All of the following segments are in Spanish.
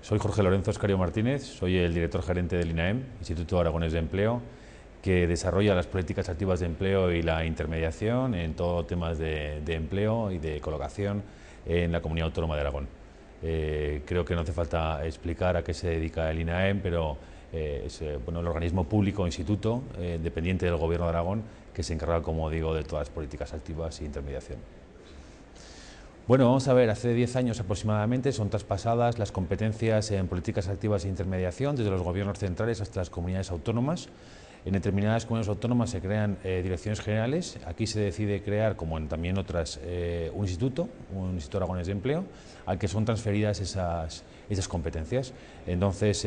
Soy Jorge Lorenzo Escario Martínez, soy el director gerente del INAEM, Instituto Aragonés de Empleo, que desarrolla las políticas activas de empleo y la intermediación en todos temas de empleo y de colocación en la Comunidad Autónoma de Aragón. Creo que no hace falta explicar a qué se dedica el INAEM, pero es el organismo público, instituto, dependiente del Gobierno de Aragón, que se encarga, como digo, de todas las políticas activas e intermediación. Bueno, vamos a ver, hace 10 años aproximadamente son traspasadas las competencias en políticas activas e intermediación desde los gobiernos centrales hasta las comunidades autónomas. En determinadas comunidades autónomas se crean direcciones generales. Aquí se decide crear, como en también otras, un instituto Aragonés de Empleo, al que son transferidas esas competencias. Entonces,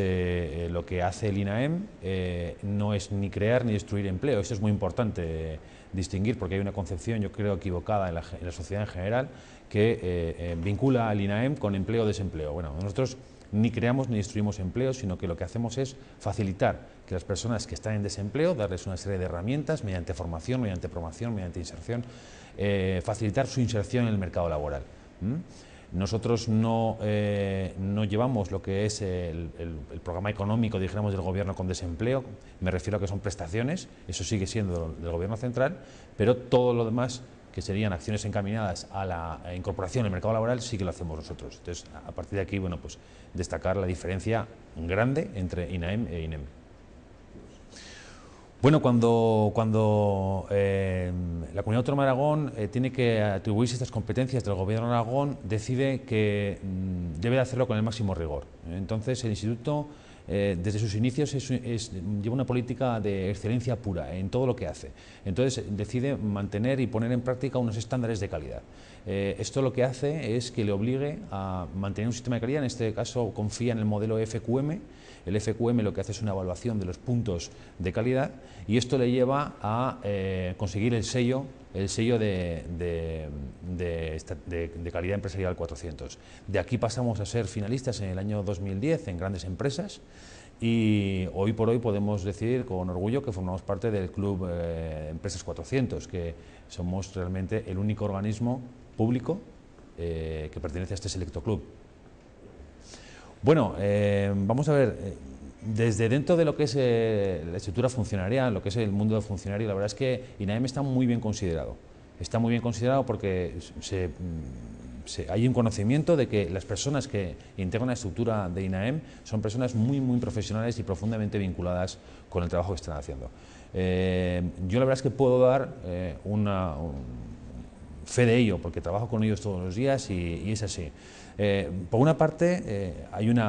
lo que hace el INAEM no es ni crear ni destruir empleo. Esto es muy importante distinguir, porque hay una concepción, yo creo, equivocada en la sociedad en general, que vincula al INAEM con empleo o desempleo. Bueno, nosotros ni creamos ni destruimos empleo, sino que lo que hacemos es facilitar que las personas que están en desempleo, darles una serie de herramientas mediante formación, mediante promoción, mediante inserción, facilitar su inserción en el mercado laboral. Nosotros no llevamos lo que es el programa económico, dijéramos, del gobierno con desempleo, me refiero a que son prestaciones, eso sigue siendo del gobierno central, pero todo lo demás, que serían acciones encaminadas a la incorporación en el mercado laboral, sí que lo hacemos nosotros. Entonces, a partir de aquí, bueno, pues destacar la diferencia grande entre INAEM e INEM. Bueno, cuando la Comunidad Autónoma de Aragón tiene que atribuirse estas competencias del Gobierno de Aragón, decide que debe de hacerlo con el máximo rigor. Entonces, el Instituto, desde sus inicios, lleva una política de excelencia pura en todo lo que hace. Entonces, decide mantener y poner en práctica unos estándares de calidad. Esto lo que hace es que le obligue a mantener un sistema de calidad. En este caso, confía en el modelo FQM. El FQM lo que hace es una evaluación de los puntos de calidad, y esto le lleva a conseguir el sello de calidad empresarial 400. De aquí pasamos a ser finalistas en el año 2010 en grandes empresas, y hoy por hoy podemos decir con orgullo que formamos parte del Club Empresas 400, que somos realmente el único organismo público que pertenece a este selecto club. Bueno, vamos a ver, desde dentro de lo que es la estructura funcionarial, lo que es el mundo del funcionario, la verdad es que INAEM está muy bien considerado. Está muy bien considerado porque hay un conocimiento de que las personas que integran la estructura de INAEM son personas muy profesionales y profundamente vinculadas con el trabajo que están haciendo. Yo la verdad es que puedo dar fe de ello, porque trabajo con ellos todos los días y es así. Por una parte, hay un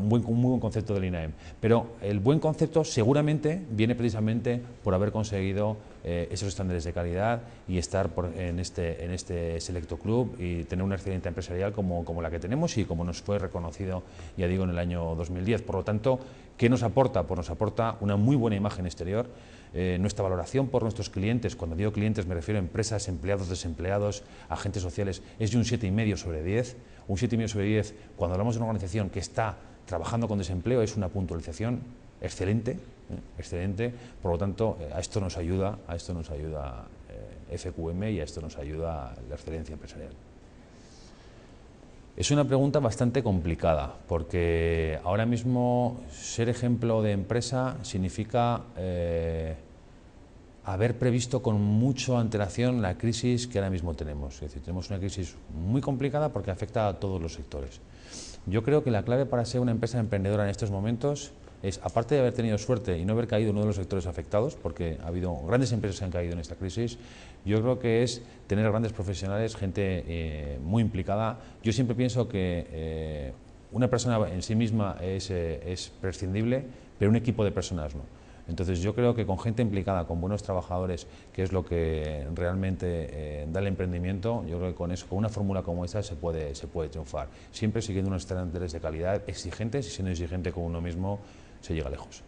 muy buen concepto del INAEM, pero el buen concepto seguramente viene precisamente por haber conseguido esos estándares de calidad y estar en este selecto club y tener una excelente empresarial como la que tenemos y como nos fue reconocido, ya digo, en el año 2010. Por lo tanto, ¿qué nos aporta? Pues nos aporta una muy buena imagen exterior. Nuestra valoración por nuestros clientes, cuando digo clientes me refiero a empresas, empleados, desempleados, agentes sociales, es de un 7,5 sobre 10. Un 7,5 sobre 10, cuando hablamos de una organización que está trabajando con desempleo, es una puntualización excelente, excelente. Por lo tanto, a esto nos ayuda FQM y a esto nos ayuda la excelencia empresarial. Es una pregunta bastante complicada, porque ahora mismo ser ejemplo de empresa significa haber previsto con mucha antelación la crisis que ahora mismo tenemos. Es decir, tenemos una crisis muy complicada porque afecta a todos los sectores. Yo creo que la clave para ser una empresa emprendedora en estos momentos es, aparte de haber tenido suerte y no haber caído en uno de los sectores afectados, porque ha habido grandes empresas que han caído en esta crisis, yo creo que es tener grandes profesionales, gente muy implicada. Yo siempre pienso que una persona en sí misma es prescindible, pero un equipo de personas no. Entonces yo creo que con gente implicada, con buenos trabajadores, que es lo que realmente da el emprendimiento, yo creo que con eso, con una fórmula como esta se puede triunfar. Siempre siguiendo unos estándares de calidad exigentes, y siendo exigente con uno mismo se llega lejos.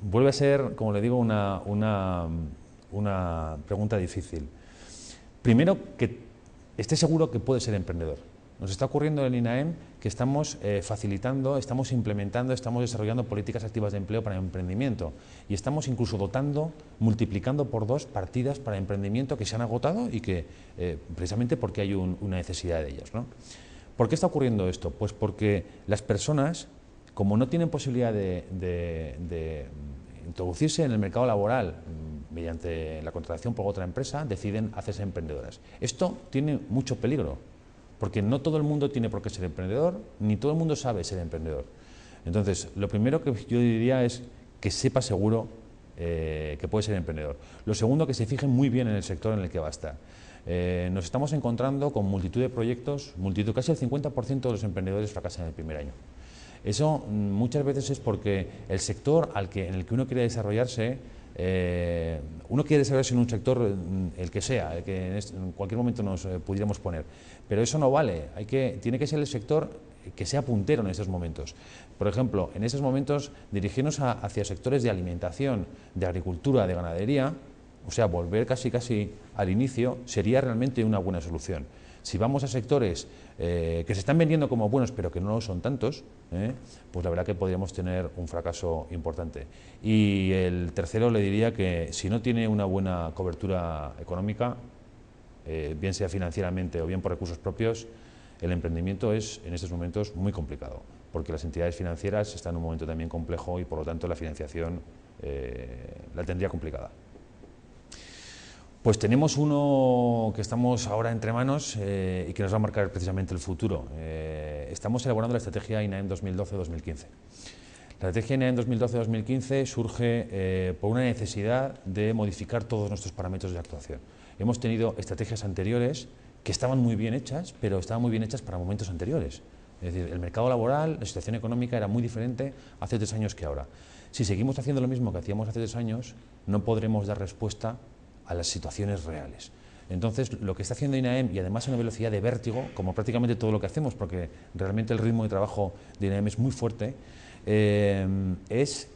Vuelve a ser, como le digo, una pregunta difícil. Primero, que esté seguro que puede ser emprendedor. Nos está ocurriendo en el INAEM que estamos facilitando, estamos implementando, estamos desarrollando políticas activas de empleo para emprendimiento, y estamos incluso dotando, multiplicando por 2 partidas para emprendimiento que se han agotado y que precisamente porque hay una necesidad de ellas, ¿no? ¿Por qué está ocurriendo esto? Pues porque las personas, como no tienen posibilidad de introducirse en el mercado laboral mediante la contratación por otra empresa, deciden hacerse emprendedoras. Esto tiene mucho peligro, porque no todo el mundo tiene por qué ser emprendedor, ni todo el mundo sabe ser emprendedor. Entonces, lo primero que yo diría es que sepa seguro que puede ser emprendedor. Lo segundo, que se fije muy bien en el sector en el que va a estar. Nos estamos encontrando con multitud de proyectos, casi el 50% de los emprendedores fracasan en el primer año. Eso muchas veces es porque el sector en el que uno quiere desarrollarse en un sector, el que sea, el que en cualquier momento nos pudiéramos poner, pero eso no vale, tiene que ser el sector que sea puntero en esos momentos. Por ejemplo, en esos momentos dirigirnos hacia sectores de alimentación, de agricultura, de ganadería, o sea, volver casi al inicio, sería realmente una buena solución. Si vamos a sectores que se están vendiendo como buenos, pero que no lo son tantos, pues la verdad que podríamos tener un fracaso importante. Y el tercero, le diría que si no tiene una buena cobertura económica, bien sea financieramente o bien por recursos propios, el emprendimiento es en estos momentos muy complicado, porque las entidades financieras están en un momento también complejo y por lo tanto la financiación la tendría complicada. Pues tenemos uno que estamos ahora entre manos y que nos va a marcar precisamente el futuro. Estamos elaborando la estrategia INAEM 2012-2015. La estrategia INAEM 2012-2015 surge por una necesidad de modificar todos nuestros parámetros de actuación. Hemos tenido estrategias anteriores que estaban muy bien hechas, pero estaban muy bien hechas para momentos anteriores. Es decir, el mercado laboral, la situación económica era muy diferente hace 3 años que ahora. Si seguimos haciendo lo mismo que hacíamos hace 3 años, no podremos dar respuesta a las situaciones reales. Entonces, lo que está haciendo INAEM, y además a una velocidad de vértigo, como prácticamente todo lo que hacemos, porque realmente el ritmo de trabajo de INAEM es muy fuerte, es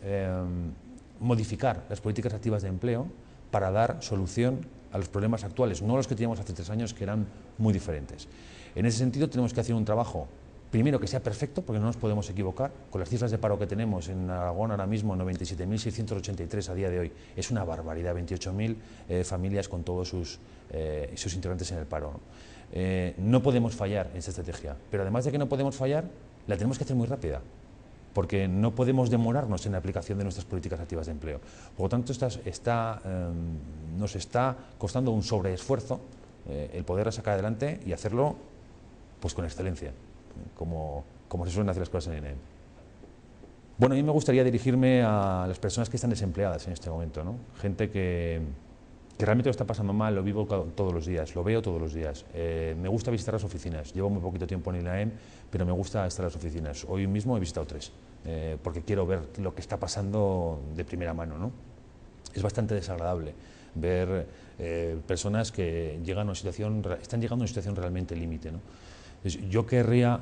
modificar las políticas activas de empleo para dar solución a los problemas actuales, no los que teníamos hace 3 años, que eran muy diferentes. En ese sentido, tenemos que hacer un trabajo, primero, que sea perfecto, porque no nos podemos equivocar. Con las cifras de paro que tenemos en Aragón ahora mismo, 97.683 a día de hoy, es una barbaridad, 28.000 familias con todos sus integrantes en el paro. No podemos fallar en esta estrategia, pero además de que no podemos fallar, la tenemos que hacer muy rápida, porque no podemos demorarnos en la aplicación de nuestras políticas activas de empleo. Por lo tanto, nos está costando un sobreesfuerzo el poder sacar adelante y hacerlo pues con excelencia, como se suelen hacer las cosas en INAEM. Bueno, a mí me gustaría dirigirme a las personas que están desempleadas en este momento, ¿no? Gente que realmente lo está pasando mal, lo vivo todos los días, lo veo todos los días. Me gusta visitar las oficinas, llevo muy poquito tiempo en INAEM, pero me gusta estar en las oficinas. Hoy mismo he visitado 3, porque quiero ver lo que está pasando de primera mano, ¿no? Es bastante desagradable ver personas que están llegando a una situación realmente límite, ¿no? Yo querría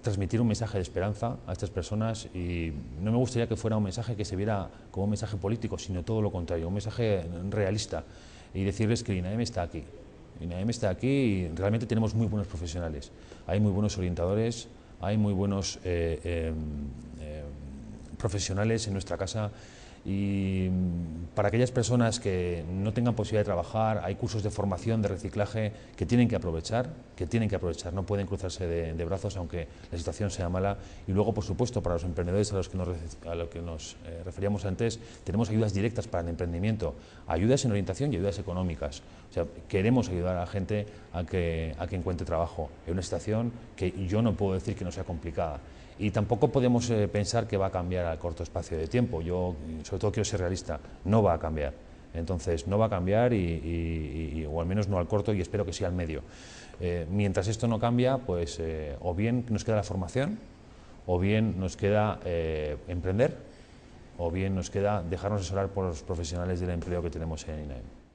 transmitir un mensaje de esperanza a estas personas y no me gustaría que fuera un mensaje que se viera como un mensaje político, sino todo lo contrario, un mensaje realista y decirles que INAEM está aquí. INAEM está aquí y realmente tenemos muy buenos profesionales, hay muy buenos orientadores, hay muy buenos profesionales en nuestra casa. Y para aquellas personas que no tengan posibilidad de trabajar, hay cursos de formación, de reciclaje que tienen que aprovechar, no pueden cruzarse de brazos aunque la situación sea mala. Y luego, por supuesto, para los emprendedores a los que nos referíamos antes, tenemos ayudas directas para el emprendimiento, ayudas en orientación y ayudas económicas. O sea, queremos ayudar a la gente a que encuentre trabajo en una situación que yo no puedo decir que no sea complicada. Y tampoco podemos pensar que va a cambiar a corto espacio de tiempo. Yo, sobre todo, quiero ser realista. No va a cambiar. Entonces, no va a cambiar, o al menos no al corto, y espero que sí al medio. Mientras esto no cambia, pues o bien nos queda la formación, o bien nos queda emprender, o bien nos queda dejarnos asesorar por los profesionales del empleo que tenemos en INAEM.